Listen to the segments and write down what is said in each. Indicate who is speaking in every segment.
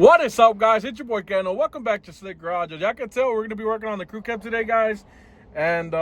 Speaker 1: What is up, guys? It's your boy Kano. Welcome back to Slick Garage. As y'all can tell, we're going to be working on the crew cab today, guys. And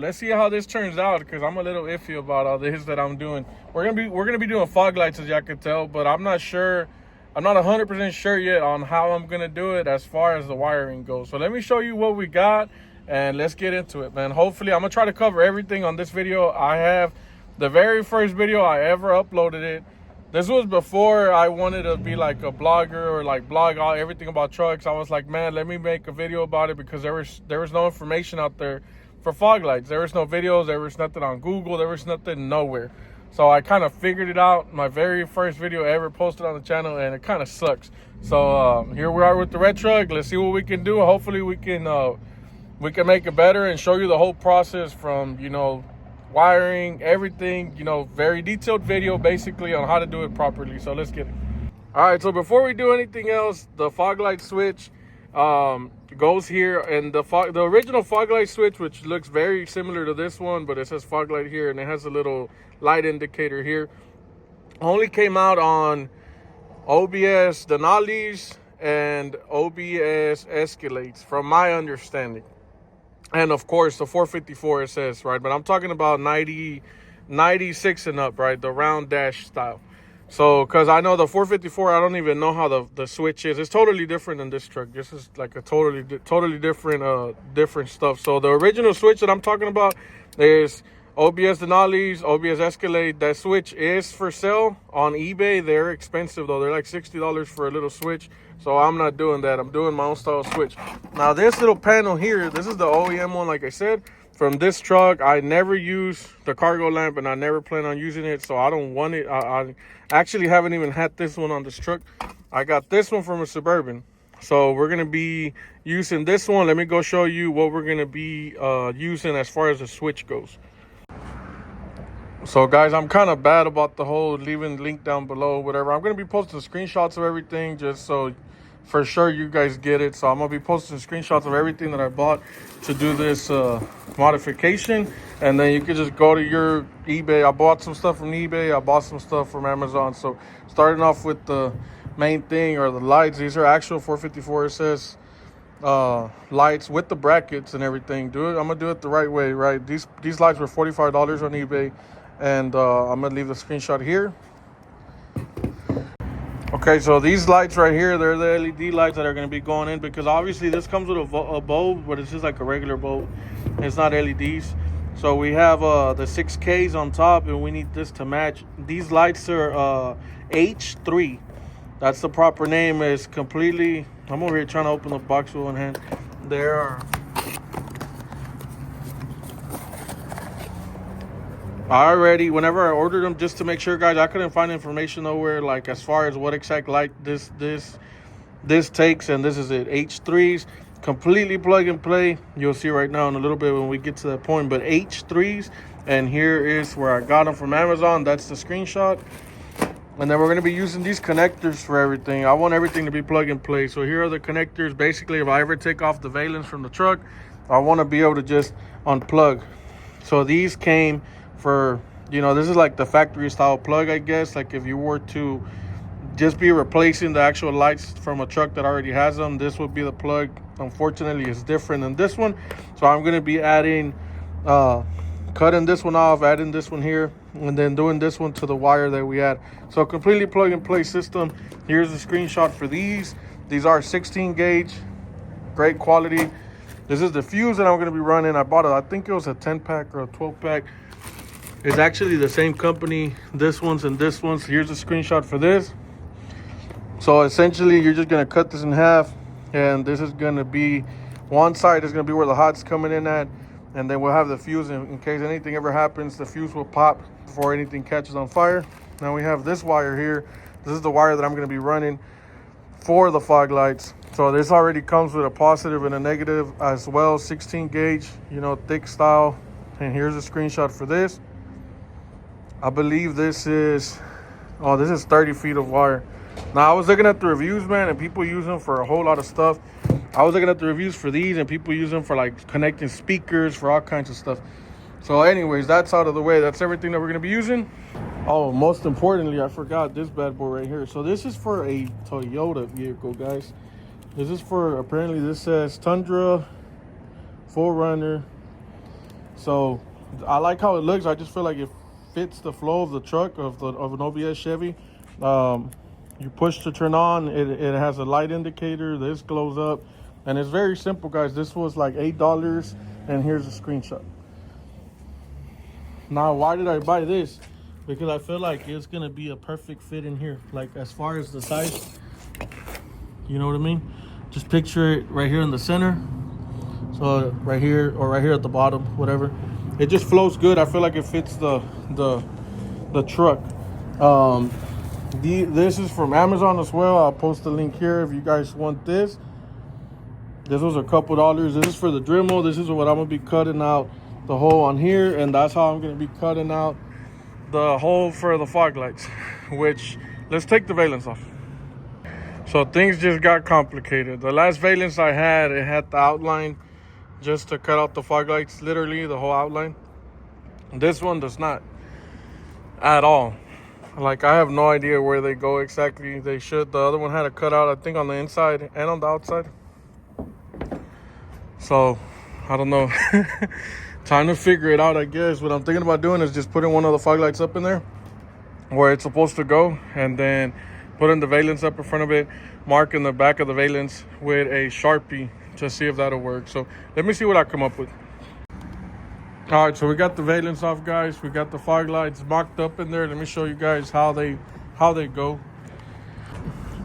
Speaker 1: let's see how this turns out, because I'm a little iffy about all this that I'm doing. We're gonna be doing fog lights, as y'all can tell, but I'm not sure. I'm not 100% sure yet on how I'm gonna do it as far as the wiring goes. So let me show you what we got, and let's get into it, man. Hopefully, I'm gonna try to cover everything on this video. I have the very first video I ever uploaded it. This was before I wanted to be like a blogger or like blog all everything about trucks. I was like, man, let me make a video about it, because there was no information out there for fog lights. There was no videos, there was nothing on Google, there was nothing nowhere. So I kind of figured it out. My very first video I ever posted on the channel, and it kind of sucks. So here we are with the red truck. Let's see what we can do. Hopefully we can make it better and show you the whole process from, you know, wiring, everything, you know, very detailed video basically on how to do it properly. So let's get it. All right, so before we do anything else, the fog light switch goes here, and the original fog light switch, which looks very similar to this one, but it says fog light here and it has a little light indicator here, only came out on OBS Denali's and OBS Escalades, from my understanding. And of course, the 454 it says, right? But I'm talking about 96 and up, right? The round dash style. So, because I know the 454, I don't even know how the switch is. It's totally different than this truck. This is like a totally different stuff. So the original switch that I'm talking about is OBS Denali's, OBS Escalade. That switch is for sale on eBay. They're expensive though. They're like $60 for a little switch. So I'm not doing that. I'm doing my own style switch. Now this little panel here, this is the OEM one, like I said, from this truck. I never use the cargo lamp, and I never plan on using it, so I don't want it. I actually haven't even had this one on this truck. I got this one from a Suburban. So we're going to be using this one. Let me go show you what we're going to be using as far as the switch goes. So guys, I'm kind of bad about the whole leaving link down below, whatever. I'm going to be posting screenshots of everything just so for sure you guys get it. So I'm going to be posting screenshots of everything that I bought to do this modification. And then you can just go to your eBay. I bought some stuff from eBay. I bought some stuff from Amazon. So starting off with the main thing, or the lights. These are actual 454, it says, lights with the brackets and everything. I'm going to do it the right way, right? These lights were $45 on eBay. And I'm going to leave the screenshot here. Okay, so these lights right here, they're the LED lights that are going to be going in, because obviously this comes with a bulb, but it's just like a regular bulb. It's not LEDs. So we have the 6Ks on top, and we need this to match. These lights are H3. That's the proper name. Is completely, I'm over here trying to open the box with one hand. There are, whenever I ordered them, just to make sure, guys, I couldn't find information nowhere, like as far as what exact light this takes, and this is it. H3s, completely plug and play. You'll see right now in a little bit when we get to that point, but H3s, and here is where I got them from Amazon. That's the screenshot. And then we're going to be using these connectors for everything. I want everything to be plug and play. So here are the connectors. Basically, if I ever take off the valence from the truck, I want to be able to just unplug. So these came for, you know, this is like the factory style plug, I guess. Like if you were to just be replacing the actual lights from a truck that already has them, this would be the plug. Unfortunately, it's different than this one. So I'm going to be adding, cutting this one off, adding this one here, and then doing this one to the wire that we had. So completely plug and play system. Here's the screenshot for these. These are 16 gauge, great quality. This is the fuse that I'm going to be running. I bought it, I think it was a 10 pack or a 12 pack. It's actually the same company, this one's and this one's. Here's a screenshot for this. So essentially, you're just going to cut this in half, and this is going to be, one side is going to be where the hot's coming in at, and then we'll have the fuse in case anything ever happens. The fuse will pop before anything catches on fire. Now we have this wire here. This is the wire that I'm going to be running for the fog lights. So this already comes with a positive and a negative as well. 16 gauge, you know, thick style. And here's a screenshot for this. I believe this is 30 feet of wire. Now, I was looking at the reviews, man, and people use them for a whole lot of stuff. I was looking at the reviews for these, and people use them for, like, connecting speakers, for all kinds of stuff. So, anyways, that's out of the way. That's everything that we're going to be using. Oh, most importantly, I forgot this bad boy right here. So this is for a Toyota vehicle, guys. This is for, apparently this says Tundra 4Runner. So I like how it looks. I just feel like it fits the flow of the truck of an OVS Chevy. You push to turn on. It has a light indicator. This glows up, and it's very simple, guys. This was like $8, and here's a screenshot. Now, why did I buy this? Because I feel like it's gonna be a perfect fit in here. Like as far as the size, you know what I mean? Just picture it right here in the center. So right here or right here at the bottom, whatever. It just flows good. I feel like it fits the truck. This is from Amazon as well. I'll post the link here if you guys want this. This was a couple dollars. This is for the Dremel. This is what I'm gonna be cutting out the hole on here, and that's how I'm gonna be cutting out the hole for the fog lights. Which, let's take the valence off. So things just got complicated. The last valence I had, it had the outline just to cut out the fog lights, literally the whole outline. This one does not at all. Like, I have no idea where they go exactly. They should. The other one had a cutout, I think, on the inside and on the outside. So I don't know. Time to figure it out, I guess. What I'm thinking about doing is just putting one of the fog lights up in there where it's supposed to go, and then putting the valence up in front of it, marking the back of the valence with a Sharpie to see if that'll work. So let me see what I come up with. All right, so we got the valence off, guys. We got the fog lights mocked up in there. Let me show you guys how they go.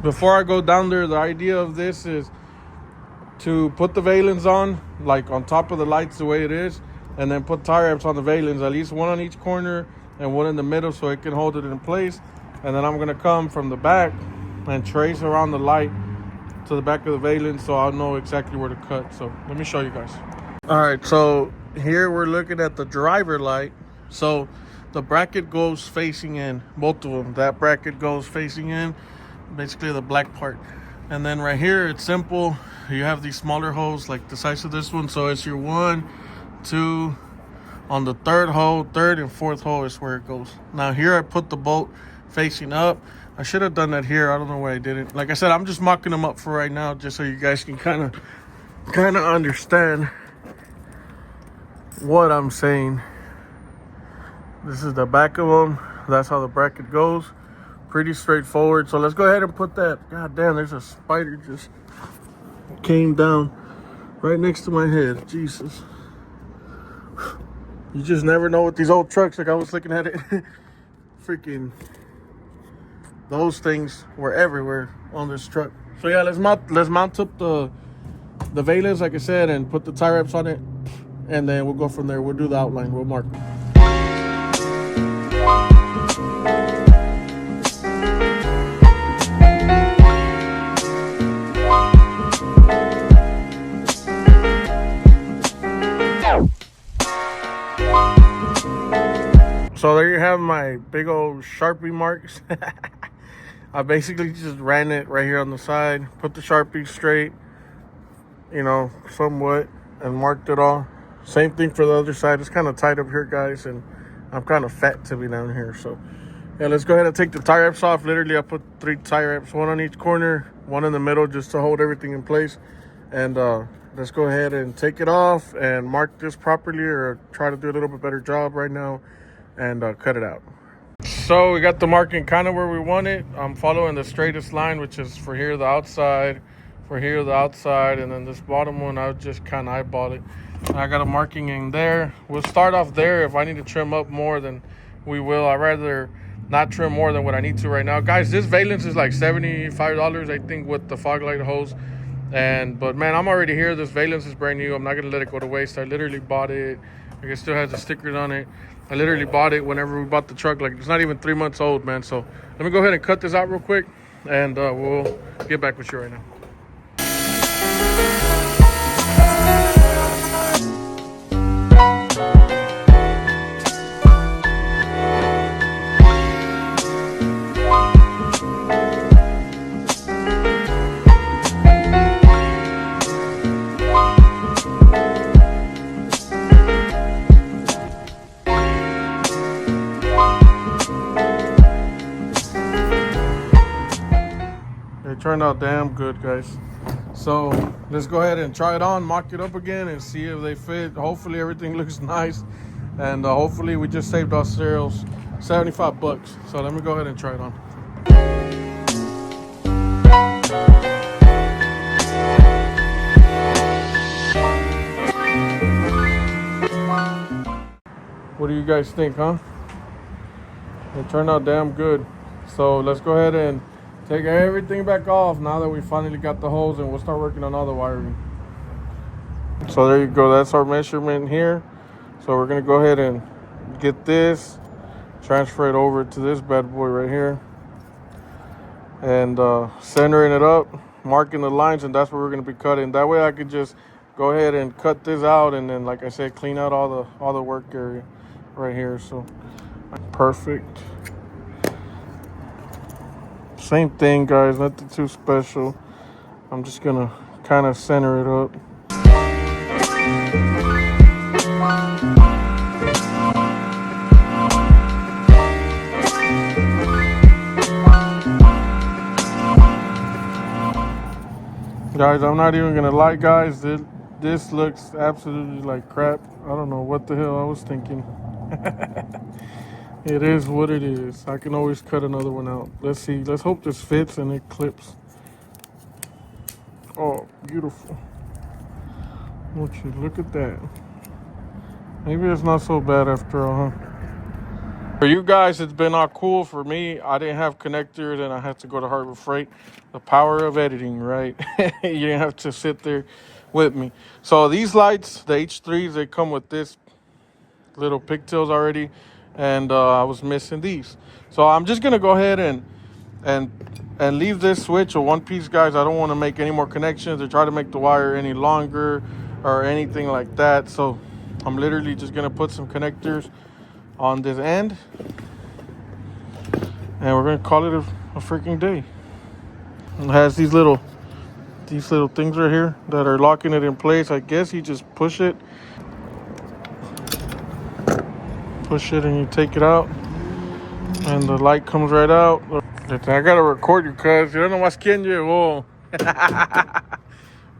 Speaker 1: Before I go down there, the idea of this is to put the valence on, like on top of the lights the way it is, and then put tie wraps on the valence, at least one on each corner and one in the middle so it can hold it in place. And then I'm gonna come from the back and trace around the light to the back of the valence so I'll know exactly where to cut. So let me show you guys. All right, so here we're looking at the driver light. So the bracket goes facing in, both of them. That bracket goes facing in, basically the black part. And then right here, it's simple. You have these smaller holes like the size of this one. So it's your 1, 2, on the third hole, third and fourth hole is where it goes. Now here I put the bolt facing up. I should have done that here. I don't know why I didn't. Like I said, I'm just mocking them up for right now, just so you guys can kind of understand what I'm saying. This is the back of them. That's how the bracket goes. Pretty straightforward. So let's go ahead and put that. God damn, there's a spider just came down right next to my head. Jesus. You just never know with these old trucks. Like I was looking at it. Freaking those things were everywhere on this truck. So yeah, let's mount up the valence, like I said, and put the tie wraps on it, and then we'll go from there. We'll do the outline. We'll mark. So there you have my big old Sharpie marks. I basically just ran it right here on the side, put the Sharpie straight, you know, somewhat, and marked it all. Same thing for the other side. It's kind of tight up here, guys, and I'm kind of fat to be down here. So yeah, let's go ahead and take the tie wraps off. Literally, I put 3 tie wraps, one on each corner, one in the middle, just to hold everything in place. And let's go ahead and take it off and mark this properly, or try to do a little bit better job right now, and cut it out. So we got the marking kind of where we want it. I'm following the straightest line, which is for here the outside, for here the outside, and then this bottom one I just kind of eyeball it. And I got a marking in there. We'll start off there. If I need to trim up more, then we will. I'd rather not trim more than what I need to right now, guys. This valence is like $75, I think, with the fog light hose. But man, I'm already here. This valence is brand new. I'm not gonna let it go to waste. I literally bought it. Like, it still has the stickers on it. I literally bought it whenever we bought the truck. Like, it's not even 3 months old, man. So let me go ahead and cut this out real quick, and we'll get back with you right now. It turned out damn good, guys. So let's go ahead and try it on, mock it up again, and see if they fit. Hopefully everything looks nice, and hopefully we just saved our cereals $75. So let me go ahead and try it on. What do you guys think, huh? It turned out damn good. So let's go ahead and take everything back off now that we finally got the hose, and we'll start working on all the wiring. So there you go. That's our measurement here. So we're going to go ahead and get this, transfer it over to this bad boy right here, and centering it up, marking the lines, and that's where we're going to be cutting. That way I could just go ahead and cut this out, and then, like I said, clean out all the work area right here. So perfect. Same thing, guys, nothing too special. I'm just gonna kind of center it up. Guys, I'm not even gonna lie, guys, this looks absolutely like crap. I don't know what the hell I was thinking. It is what it is. I can always cut another one out. Let's see. Let's hope this fits and it clips. Oh, beautiful. Won't you look at that? Maybe it's not so bad after all, huh? For you guys, it's been all cool. For me, I didn't have connectors and I had to go to Harbor Freight. The power of editing, right? You didn't have to sit there with me. So these lights, the H3s, they come with this little pigtails already, and I was missing these. So I'm just gonna go ahead and leave this switch a one piece, guys. I don't want to make any more connections or try to make the wire any longer or anything like that. So I'm literally just gonna put some connectors on this end, and we're gonna call it a freaking day. It has these little things right here that are locking it in place. I guess you just push it and you take it out, and the light comes right out. I gotta record you, cuz. You don't know what's quién llegó.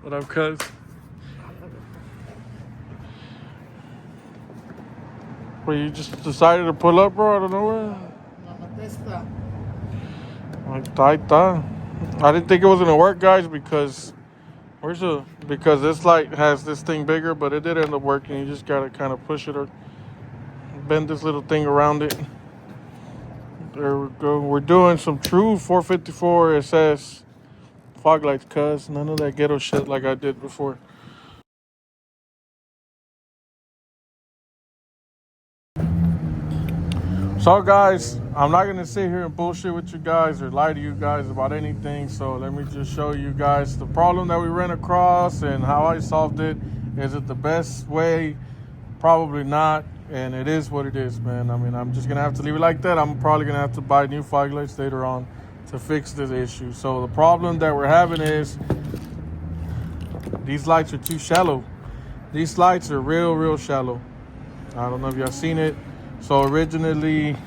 Speaker 1: What up, cuz? Well, you just decided to pull up, bro, out of nowhere? I didn't think it was gonna work, guys, because because this light has this thing bigger, but it did end up working. You just gotta kind of push it or bend this little thing around it. There we go. We're doing some true 454 SS fog lights, cuz. None of that ghetto shit like I did before. So, guys, I'm not gonna sit here and bullshit with you guys or lie to you guys about anything. So let me just show you guys the problem that we ran across and how I solved it. Is it the best way? Probably not. And it is what it is, man. I mean, I'm just gonna have to leave it like that. I'm probably gonna have to buy new fog lights later on to fix this issue. So the problem that we're having is these lights are too shallow. These lights are real shallow. I don't know if y'all seen it. So originally,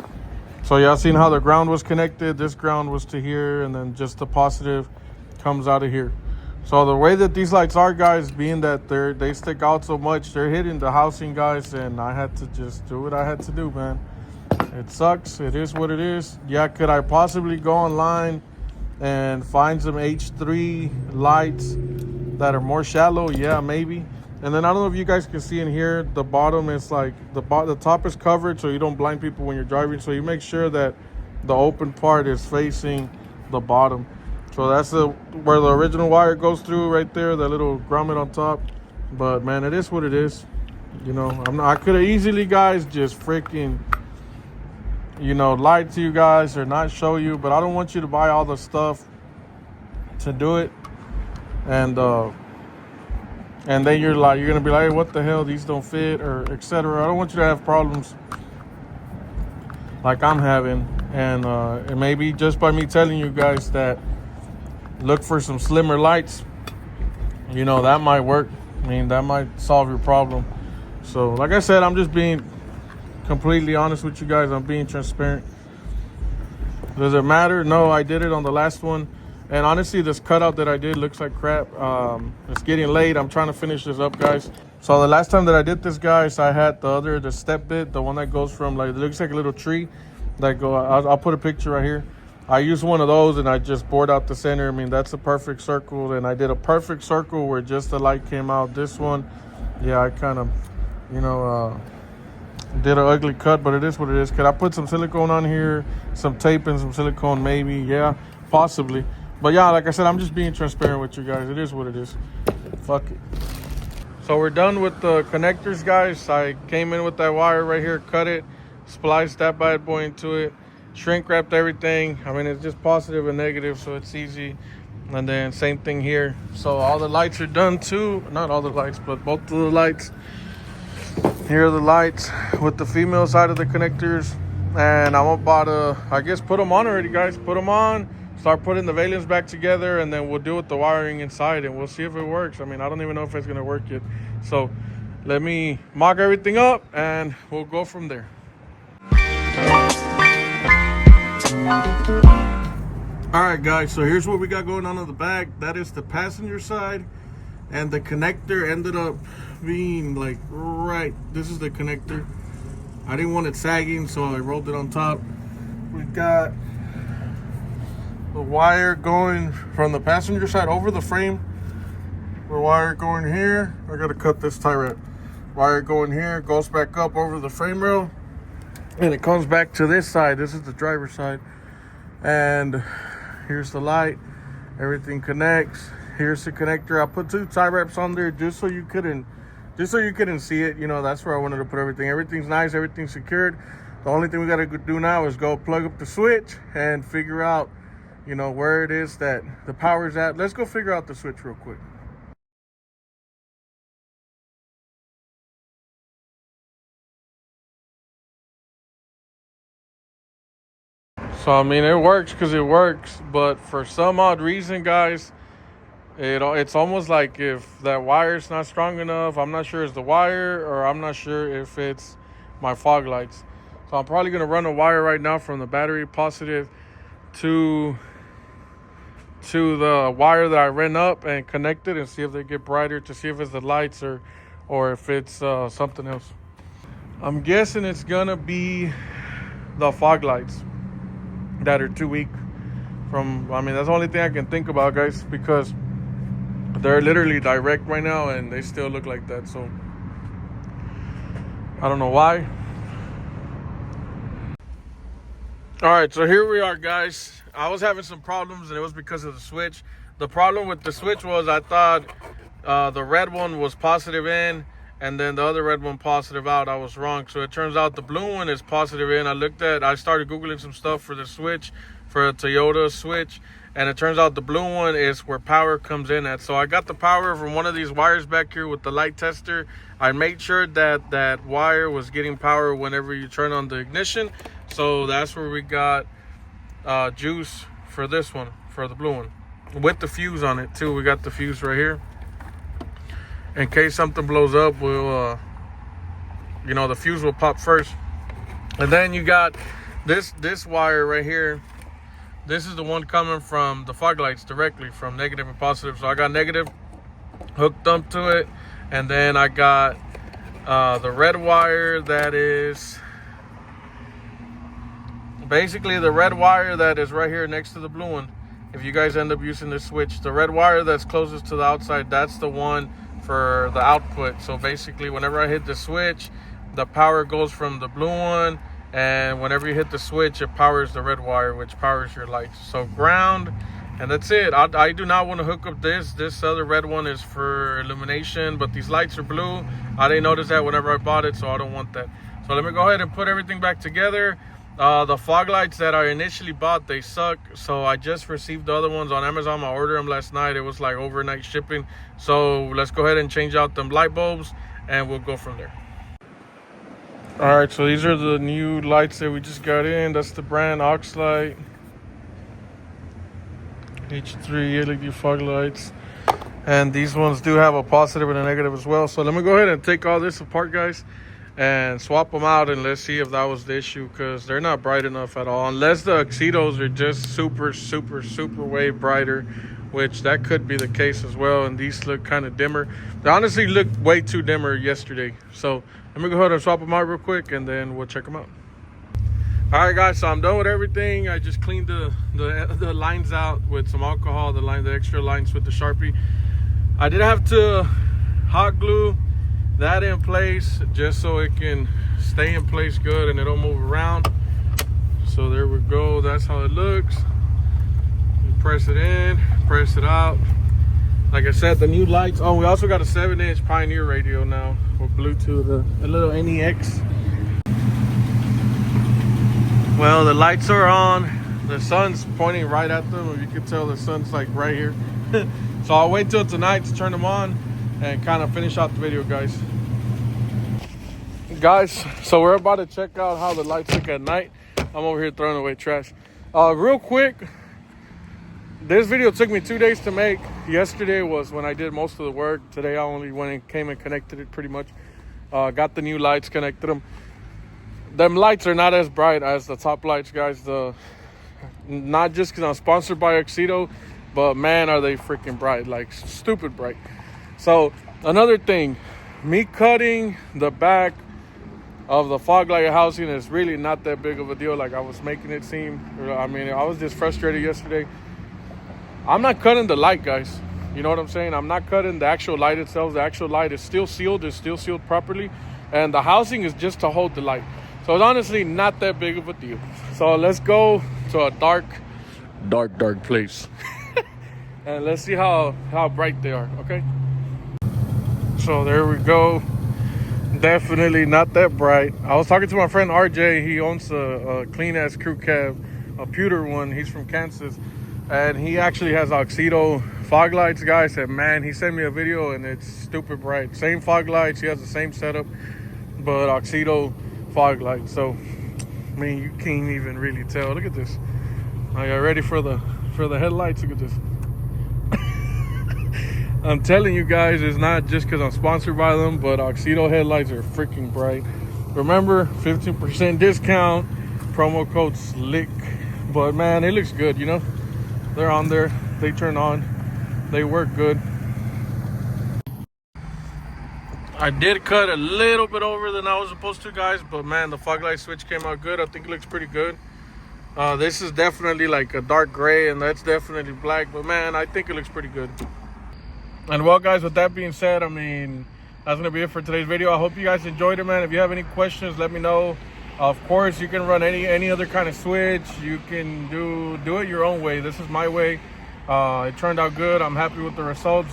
Speaker 1: y'all seen how the ground was connected. This ground was to here, and then just the positive comes out of here. So the way that these lights are, guys, being that they stick out so much, they're hitting the housing, guys, and I had to just do what I had to do, man. It sucks. It is what it is. Yeah, could I possibly go online and find some H3 lights that are more shallow? Yeah, maybe. And then I don't know if you guys can see in here, the bottom is like, the top is covered so you don't blind people when you're driving. So you make sure that the open part is facing the bottom. So that's where the original wire goes through right there, that little grommet on top. But man, it is what it is. You know, I could have easily, guys, just freaking, you know, lied to you guys or not show you. But I don't want you to buy all the stuff to do it. And then you're gonna be like, hey, what the hell, these don't fit, or etc. I don't want you to have problems like I'm having. And maybe just by me telling you guys that look for some slimmer lights, you know, that might work. I mean, that might solve your problem. So like I said, I'm just being completely honest with you guys. I'm being transparent. Does it matter? No, I did it on the last one. And honestly, this cutout that I did looks like crap. It's getting late. I'm trying to finish this up, guys. So the last time that I did this, guys, I had the step bit, the one that goes from, like, it looks like a little tree that go. I'll put a picture right here. I used one of those and I just bored out the center. I mean, that's a perfect circle, and I did a perfect circle where just the light came out. This one, yeah, I kind of, did an ugly cut, but it is what it is. Could I put some silicone on here, some tape and some silicone? Maybe, yeah, possibly. But yeah, like I said, I'm just being transparent with you guys. It is what it is. Fuck it. So we're done with the connectors, guys. I came in with that wire right here, cut it, spliced that bad boy into it, shrink wrapped everything. I mean, it's just positive and negative, so it's easy. And then same thing here. So all the lights are done too. Not all the lights, but both of the lights. Here are the lights with the female side of the connectors. And I'm about to, I guess, put them on already, guys. Put them on, start putting the valence back together, and then we'll deal with the wiring inside, and we'll see if it works. I mean, I don't even know if it's going to work yet. So let me mock everything up, and we'll go from there. All right, guys, so here's what we got going on in the back. That is the passenger side, and the connector ended up being like right. This is the connector. I didn't want it sagging, so I rolled it on top. We got the wire going from the passenger side over the frame. The wire going here. I gotta cut this tie wrap. Wire going here, goes back up over the frame rail, and it comes back to this side. This is the driver's side, and here's the light. Everything connects. Here's the connector. I put 2 tie wraps on there just so you couldn't see it. You know, that's where I wanted to put everything. Everything's nice. Everything's secured. The only thing we got to do now is go plug up the switch and figure out, you know, where it is that the power's at. Let's go figure out the switch real quick. So, I mean, it works because it works, but for some odd reason, guys, it's almost like if that wire's not strong enough. I'm not sure it's the wire, or I'm not sure if it's my fog lights. So I'm probably going to run a wire right now from the battery positive to the wire that I ran up and connect it and see if they get brighter, to see if it's the lights or if it's something else. I'm guessing it's going to be the fog lights that are too weak. I mean, that's the only thing I can think about, guys, because they're literally direct right now and they still look like that. So I don't know why. All right, so here we are, guys. I was having some problems, and it was because of the switch. The problem with the switch was I thought the red one was positive in, and then the other red one positive out. I was wrong. So it turns out the blue one is positive in. I started Googling some stuff for the switch, for a Toyota switch, and it turns out the blue one is where power comes in at. So I got the power from one of these wires back here with the light tester. I made sure that that wire was getting power whenever you turn on the ignition. So that's where we got juice for this one, for the blue one, with the fuse on it too. We got the fuse right here. In case something blows up, we'll, the fuse will pop first. And then you got this wire right here. This is the one coming from the fog lights directly from negative and positive. So I got negative hooked up to it. And then I got the red wire that is basically the red wire that is right here next to the blue one. If you guys end up using this switch, the red wire that's closest to the outside, that's the one for the output. So basically, whenever I hit the switch, the power goes from the blue one, and whenever you hit the switch, it powers the red wire, which powers your lights. So ground, and that's it. I do not want to hook up this other red one is for illumination, but these lights are blue. I didn't notice that whenever I bought it, so I don't want that. So let me go ahead and put everything back together. The fog lights that I initially bought, they suck. So I just received the other ones on Amazon. I ordered them last night. It was like overnight shipping. So let's go ahead and change out them light bulbs, and we'll go from there. All right, so these are the new lights that we just got in. That's the brand Oxlight H3 LED fog lights. And these ones do have a positive and a negative as well. So let me go ahead and take all this apart, guys, and swap them out, and let's see if that was the issue, because they're not bright enough at all, unless the Oxidos are just super way brighter, which that could be the case as well. And these look kind of dimmer. They honestly looked way too dimmer yesterday. So let me go ahead and swap them out real quick, and then we'll check them out. All right, guys, so I'm done with everything. I just cleaned the lines out with some alcohol, the extra lines with the Sharpie. I did have to hot glue that in place just so it can stay in place good and it don't move around. So there we go, that's how it looks. You press it in, press it out. Like I said, the new lights. Oh, we also got a 7-inch Pioneer radio now with Bluetooth, a little NEX. Well, the lights are on. The sun's pointing right at them. You can tell the sun's like right here. So I'll wait till tonight to turn them on and kind of finish out the video, guys. So we're about to check out how the lights look at night. I'm over here throwing away trash. Real quick, this video took me 2 days to make. Yesterday was when I did most of the work. Today I only went and came and connected it pretty much. Got the new lights, connected them. Them lights are not as bright as the top lights, guys. Not just because I'm sponsored by Oxido, but man, are they freaking bright, like stupid bright. So another thing, me cutting the back of the fog light housing is really not that big of a deal like I was making it seem. I mean, I was just frustrated yesterday. I'm not cutting the light, guys. You know what I'm saying? I'm not cutting the actual light itself. The actual light is still sealed. It's still sealed properly. And the housing is just to hold the light. So it's honestly not that big of a deal. So let's go to a dark place. And let's see how bright they are, okay? So there we go. Definitely not that bright. I was talking to my friend RJ. He owns a clean-ass crew cab, a pewter one. He's from Kansas. And he actually has Oxido fog lights, guys. And man, he sent me a video and it's stupid bright. Same fog lights. He has the same setup, but Oxido fog lights. So I mean, you can't even really tell. Look at this. Are you ready for the headlights? Look at this. I'm telling you guys, it's not just because I'm sponsored by them, but Oxido headlights are freaking bright. Remember, 15% discount, promo code SLICK. But man, it looks good, you know. They're on there, they turn on, they work good. I did cut a little bit over than I was supposed to, guys, but man, the fog light switch came out good. I think it looks pretty good. This is definitely like a dark gray, and that's definitely black, but man, I think it looks pretty good. And well, guys, with that being said, I mean, that's gonna be it for today's video. I hope you guys enjoyed it, man. If you have any questions, let me know. Of course, you can run any other kind of switch. You can do it your own way. This is my way. It turned out good. I'm happy with the results.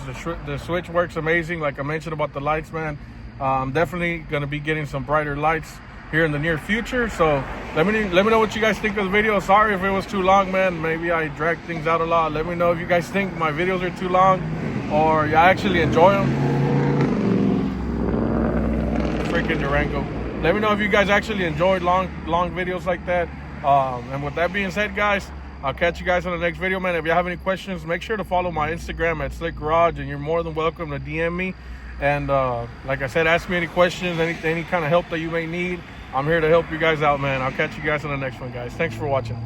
Speaker 1: The switch works amazing. Like I mentioned about the lights, man, I'm definitely gonna be getting some brighter lights here in the near future. So let me know what you guys think of the video. Sorry if it was too long, man. Maybe I dragged things out a lot. Let me know if you guys think my videos are too long or you actually enjoy them. Freaking Durango. Let me know if you guys actually enjoyed long videos like that. And with that being said, guys, I'll catch you guys on the next video, man. If you have any questions, make sure to follow my Instagram at Slick Garage, and you're more than welcome to DM me. And like I said, ask me any questions, any kind of help that you may need. I'm here to help you guys out, man. I'll catch you guys on the next one, guys. Thanks for watching.